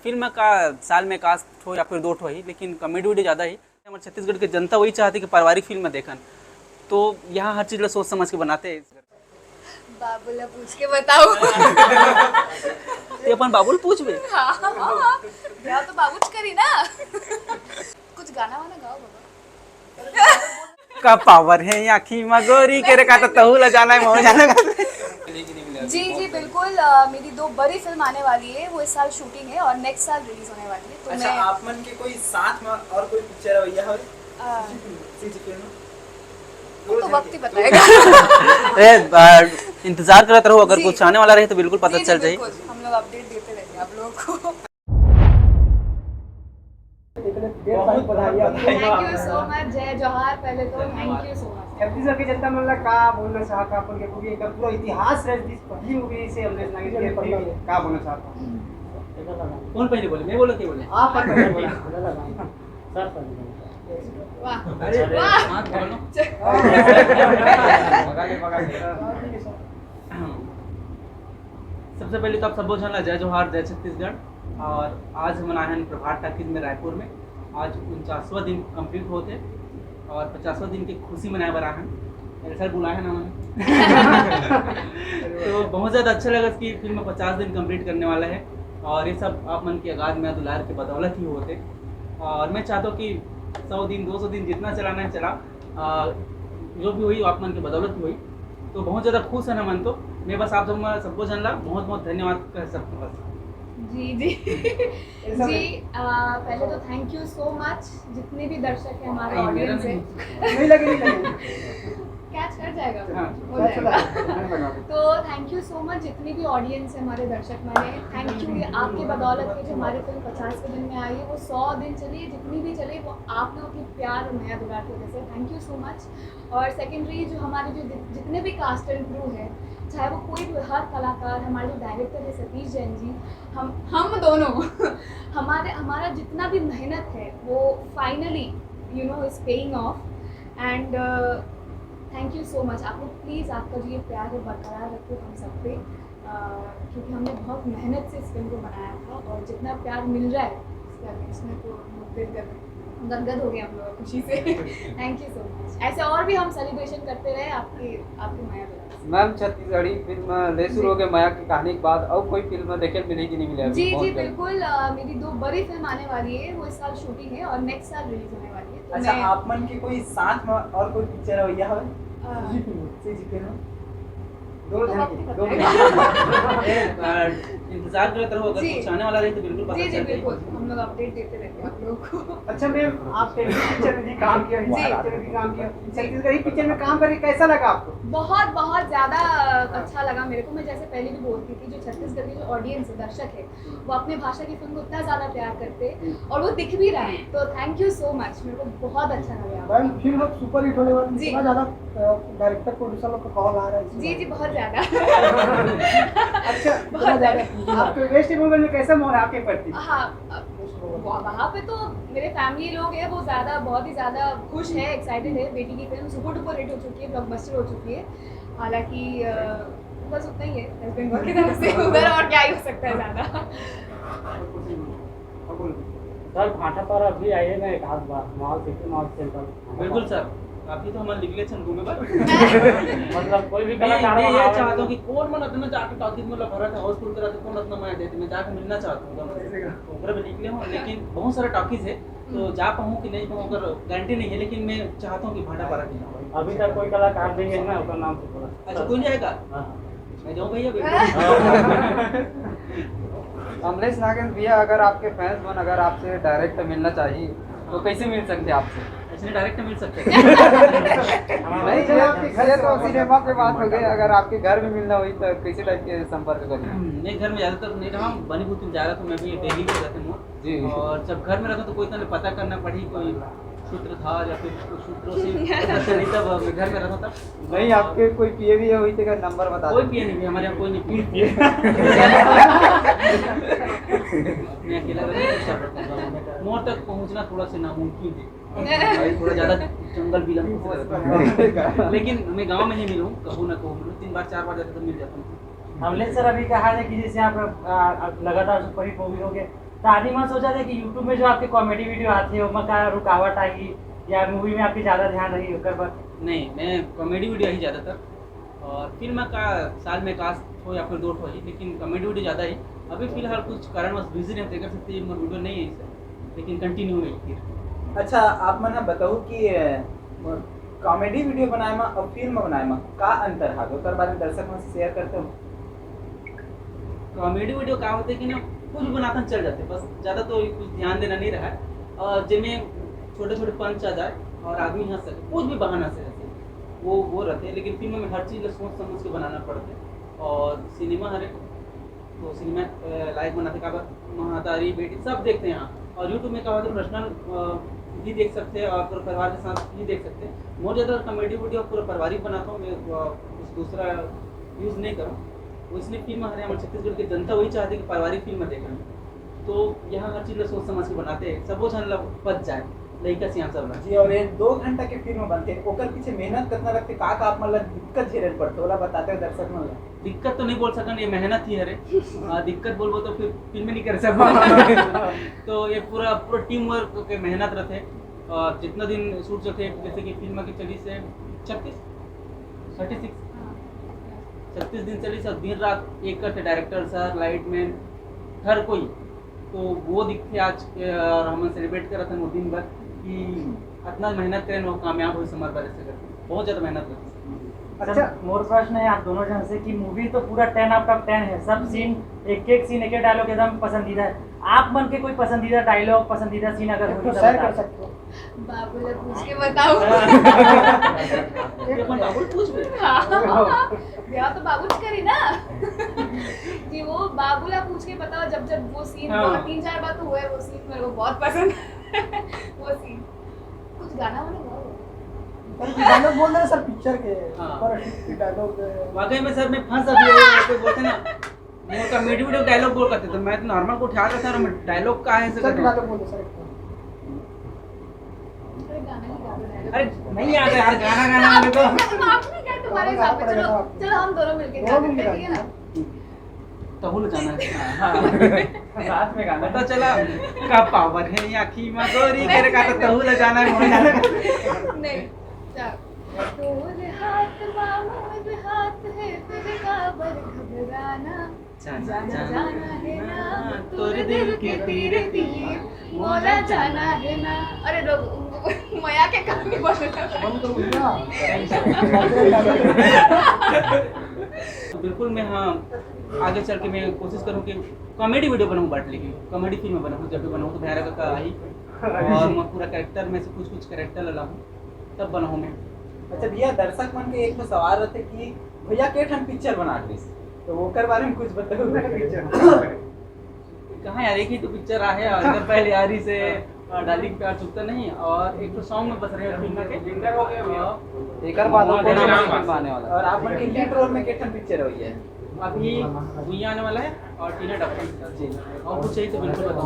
Film का साल में कास्ट हो या फिर 2 ठो ही, लेकिन कॉमेडी वॉमेडी ज़्यादा ही हमारे छत्तीसगढ़ की जनता वही चाहती कि पारिवारिक फिल्म में देखन, तो यहाँ हर चीज़ सोच समझ के बनाते हैं। बाबूला पूछ के बताओ। तो अपन बाबुल पूछबे। हाँ, ब्याह तो बाबूच करी ना। कुछ गाना वाना गाओ बाबा। का पावर है आखी मगोरी के रे, का तो तहु ला जाना है, मोह जाना है। जी जी बिल्कुल, मेरी 2 बड़ी फिल्म आने वाली है, वो इस साल शूटिंग है और नेक्स्ट साल रिलीज होने वाली है। तो अच्छा, आप मन के कोई साथ में और कोई पिक्चर है भैया? वो तो वक्त ही बताएगा। इंतजार करते रहो, अगर कुछ आने वाला रहे तो बिल्कुल पता चल जाए। हम लोग अपडेट देते रहेंगे आप लोगों को। थैंक यू सो मच, जय जोहार। पहले तो thank you so much. Chhattisgarh की जनता मन ला का बोलना चाहता अपन के पूरी एक पूरा इतिहास रह जिस पहली मूवी से हमने सुनाई थी, पहली का बोलना चाहता कौन पहले बोले, मैं बोला, क्या बोले? आप पहले बोला। वाह अरे वाह। मत बोलो। सबसे पहले तो आप सबको जानना जय जोहार, जय छत्तीसगढ़। और आज हम आए हैं प्रभात टाकीज में रायपुर में। आज 49वां दिन कंप्लीट होते और 50वां दिन की खुशी मनाए बरा हैं। ऐसा बुलाया है ना मैंने। तो बहुत ज़्यादा अच्छा लगा कि फिल्म 50 दिन कंप्लीट करने वाला है, और ये सब आप मन की आगाज में दुलार के बदौलत ही होते। और मैं चाहता हूँ कि 100 दिन 200 दिन जितना चलाना है चला, जो भी हुई आप मन की बदौलत हुई। तो बहुत ज़्यादा खुश है ना मन। तो मैं बस आप सबको जानला बहुत बहुत धन्यवाद कर सकता हूँ बस। जी जी जी, पहले तो थैंक यू सो मच जितने भी दर्शक हैं, हमारे ऑडियंस है। नहीं लगे कैच कर जाएगा, हाँ। हो जाएगा। तो थैंक यू सो मच जितनी भी ऑडियंस है, हमारे दर्शक माने, थैंक यू। ये आपके बदौलत है जो हमारी फिल्म 50वें दिन में आई है, वो 100 दिन चली, जितनी भी चली वो आप लोगों की प्यार और नया दुलार की वजह से। Thank you so much. और सेकेंडरी जो हमारे जो जितने भी कास्ट एंड क्रू है, चाहे वो कोई भी, हर कलाकार, हमारे जो डायरेक्टर है सतीश जैन जी, हम दोनों हमारा जितना भी मेहनत है वो finally you know is paying off. And thank you so much. आप लोग प्लीज़ आपका जो ये प्यार है बरकरार रखो हम सब पे, क्योंकि हमने बहुत मेहनत से इस फिल्म को बनाया था, और जितना प्यार मिल रहा है इसके अगेंस्ट में तो गदगद हो गए हम लोग खुशी से। Thank you so much. ऐसे और भी हम सेलिब्रेशन करते रहे आपकी माया द्वारा। मैम, छत्तीसगढ़ी फिल्म ले शुरू हो गए माया की कहानी के बाद, अब कोई फिल्म देखे मिलेगी नहीं मिलेगी? जी जी बिल्कुल, मेरी 2 बड़ी फिल्म आने वाली है, वो इस साल शूटिंग है और नेक्स्ट साल रिलीज होने वाली है। तो अच्छा, आप मन के कोई साथ में और कोई पिक्चर है भैया? इंतजार करते रहो, अगर जी। कुछ आने वाला रहे तो बिल्कुल पता जी जी चल जाए। बिल्कुल, हम लोग अपडेट देते रहेंगे आप लोगों को। अच्छा मैम, आप पिक्चर में भी काम किया, हिंदी पिक्चर में भी काम किया, छत्तीसगढ़ी पिक्चर में काम करके कैसा लगा आपको? बहुत बहुत ज़्यादा अच्छा लगा मेरे को। मैं जैसे पहले भी बोलती थी, जो छत्तीसगढ़ की जो ऑडियंस है, दर्शक है, वो अपने भाषा की फिल्म को इतना ज़्यादा प्यार करते हैं और वो दिख भी रहा है। तो थैंक यू सो मच, मेरे को बहुत अच्छा लगा। मैम, फिल्म सुपर हिट होने वाली, जी। इतना ज़्यादा डायरेक्टर प्रोड्यूसर लोग का कॉल आ रहा है। जी जी बहुत ज़्यादा। अच्छा, बहुत ज़्यादा। आपके वेस्ट बंगाल में कैसा माहौल है आपके प्रति? हाँ, वहाँ पे तो मेरे फैमिली लोग हैं, वो ज़्यादा बहुत ही ज़्यादा खुश है, एक्साइटेड है। बेटी की फिल्म सुपर डुपर हिट हो चुकी है, ब्लॉकबस्टर हो चुकी है। हालांकि बस उतना ही है वेस्ट बंगाल की तरफ से, उधर और क्या ही हो सकता है ज़्यादा। सर भाटा पर अभी आइए ना एक आध बार मॉल सिटी मॉल सेंटर। बिल्कुल सर, काफी तो हमारे निकले छन घूमे पर। मतलब कोई भी कलाकार मैं ये वहाँ चाहता हूँ कि कौन मन अपना जाके टॉकीज में लगा रहा था, हाउसफुल करा था, कौन अपना मैं देते, मैं जाके मिलना चाहता हूँ। ऊपर भी निकले हूँ, लेकिन बहुत सारा टॉकीज है, तो जा पाऊँ कि नहीं पाऊँ अगर गारंटी नहीं है, लेकिन मैं चाहता हूँ कि भाटा पारा की जाऊँ। अभी तक कोई कलाकार नहीं है ना, उसका नाम से बोला। अच्छा, कोई नहीं आएगा? हाँ। मैं जाऊँ भैया बिल्कुल। अमलेश नागेंद्र भैया, अगर आपके फैंस बन अगर आपसे डायरेक्ट मिलना चाहिए तो कैसे मिल सकते हैं आपसे? इसलिए डायरेक्ट मिल सकते हैं। नहीं जी, आपके घर तो सिनेमा के बात हो गई, अगर आपके घर में मिलना हुई तो कैसे टाइप के संपर्क करें? मैं घर में ज़्यादातर नहीं रहा हूँ, बनी बुद्धि ज़्यादा, तो मैं भी डेली पे रहता हूँ जी। और जब घर में रहता हूँ तो कोई तरह पता करना पड़ी, कोई सूत्र था या फिर सूत्रों से पता चली, तब मैं घर में रहता था। नहीं, आपके कोई पिए भी हुई थी, नंबर बता कोई दें। पिए नहीं, हमारे यहाँ कोई नहीं पिए। मैं अकेला रहता हूँ, मोर तक पहुँचना थोड़ा सा नामुमकिन है, भाई थोड़ा ज़्यादा जंगल बिलम। लेकिन मैं गांव में ही मिलूँ, कहूँ ना कहूँ मिलूँ, 3 बार 4 बार जाते तो मिल जाता हूँ। अमलेश सर अभी कहा है कि जैसे आप लगातार सुपर हिट मूवी हो गए, तो आदि मन सोचा था कि यूट्यूब में जो आपके कॉमेडी वीडियो आते हैं उसमें का रुकावट आएगी या मूवी में आपकी ज़्यादा ध्यान रही होकर पर नहीं, मैं कॉमेडी वीडियो ही ज़्यादातर, और फिल्म का साल में कास्ट हो या फिर 2 हो ही, लेकिन कॉमेडी वीडियो ज़्यादा ही। अभी फिलहाल कुछ कारणवश बिजी रहते कर सकते हैं वीडियो नहीं है इसे, लेकिन कंटिन्यू है फिर। अच्छा आप मना बताओ कि कॉमेडी वीडियो बनाए में और फिल्म बनाए में का अंतर है ओकर बारे में दर्शक में शेयर करते हो। कॉमेडी वीडियो का होते कि ना कुछ भी बनाता चल जाते, बस ज़्यादा तो कुछ ध्यान देना नहीं रहा है, और जिनमें छोटे छोटे पंच आ जाए और आदमी हंस सके, कुछ भी बहाना से हंसे, वो रहते हैं। लेकिन फिल्म में हर चीज़ सोच समझ के बनाना पड़ता है, और सिनेमा हर एक तो सिनेमा लाइव बनाते का महातारी बेटी सब देखते हैं यहाँ, और यूट्यूब में क्या होता है पर्सनल भी देख सकते हैं और पूरे परिवार के साथ भी देख सकते हैं। बहुत ज़्यादा कॉमेडी वीडियो पूरा पारिवारिक बनाता हूँ मैं, कुछ दूसरा यूज़ नहीं करूँ, वो इसलिए फिल्म हमारे छत्तीसगढ़ की जनता वही चाहती है कि पारिवारिक फिल्म देखें, तो यहाँ हर चीज़ सोच समझ के बनाते हैं, सब वो चैनल बच जाए लड़का से यहाँ सब जी। और ये 2 घंटा के फिल्म बनते हैं ओकर पीछे मेहनत कितना लगते का आप मतलब दिक्कत झेले पड़ते होला बताते हो दर्शक में। दिक्कत तो नहीं बोल सकन, ये मेहनत ही है रे। दिक्कत बोलबो तो फिर फिल्म नहीं कर सको। तो ये पूरा टीम वर्क के मेहनत रहते, और जितना दिन शूट जो थे, जैसे कि फिल्म की चली से 36 दिन चली सब, दिन रात एक करते डायरेक्टर सर, लाइटमैन, हर कोई, तो वो दिखते आज और हम सेलिब्रेट कर रहे थे वो दिन भर कि इतना मेहनत करें वो कामयाब हो समार बारे से करते, बहुत ज़्यादा मेहनत करते। अच्छा मोर प्रश्न है आप दोनों जन से कि मूवी तो पूरा 10 आउट ऑफ 10 है, सब सीन एक सीन एक डायलॉग एकदम पसंदीदा है। आप मन के कोई पसंदीदा डायलॉग पसंदीदा सीन अगर हो तो तो शेयर बता कर सकते हो। बाबूला पूछ के बताओ। ये अपन बाबुल पूछ भी। ब्याह तो बाबूल करी ना। जी वो बाबूला पूछ के बताओ, जब वो सीन हाँ। 3-4 बार तो हुआ है, वो सीन मेरे को बहुत पसंद है। वो सीन कुछ गाना वाला गाओ। सर डायलॉग बोल रहे सर पिक्चर के हाँ। पर डायलॉग वाकई में सर मैं फंस अभी ऐसे बोलते ना, मैं कॉमेडी वीडियो डायलॉग बोल करते, तो मैं तो नॉर्मल को उठा रहा था और मैं डायलॉग का है ऐसे सर कर रहा हूँ। डायलॉग बोलो सर। अरे गाना ही गा दो डायलॉग। अरे नहीं आता यार गाना गाना में तो आप नहीं गए तुम्हारे हिसाब से, चलो हम दोनों मिलके गा देते हैं, ठीक है ना। तहुल जाना है। साथ में गाना पता चला का पावर है आखी में गोरी करे का तो तहुल जाना है मोर जाना है। नहीं चल तोर हाथ मामूद हाथ है फिर काबर घबराना, जाना जाना है ना तोरे दिल के तीर तीर मोला जाना है ना। अरे लोग मया के काम नहीं बोल रहा। बंद करो भैया। तो बिल्कुल मैं हाँ आगे चल के मैं कोशिश करूँ कि कॉमेडी वीडियो बनाऊँ, बट लेकिन कॉमेडी फिल्म बनाऊँ, जब भी बनाऊँ तो भैया का आई और मैं पूरा कैरेक्टर में से कुछ कैरेक्टर ला हूँ तब बनाऊँ मैं। अच्छा भैया दर्शक मन के एक तो सवाल रहते कि भैया के ठन पिक्चर बना दिस, तो ओकर बारे में कुछ बताओ। कहाँ यार, एक ही तो पिक्चर आहे और इधर पहले यारी से डार्लिंग प्यार चुकता नहीं, और एक तो सॉन्ग में बस रहे फिल्म के एकर बाद और हाँ, कौन हाँ, फिल्म आने वाला है? और आप मन के लीड रोल में के ठन पिक्चर हुई है। अभी भुइयां आने वाला है और टीना डॉक्टर जी, और कुछ चाहिए तो बिल्कुल बताओ।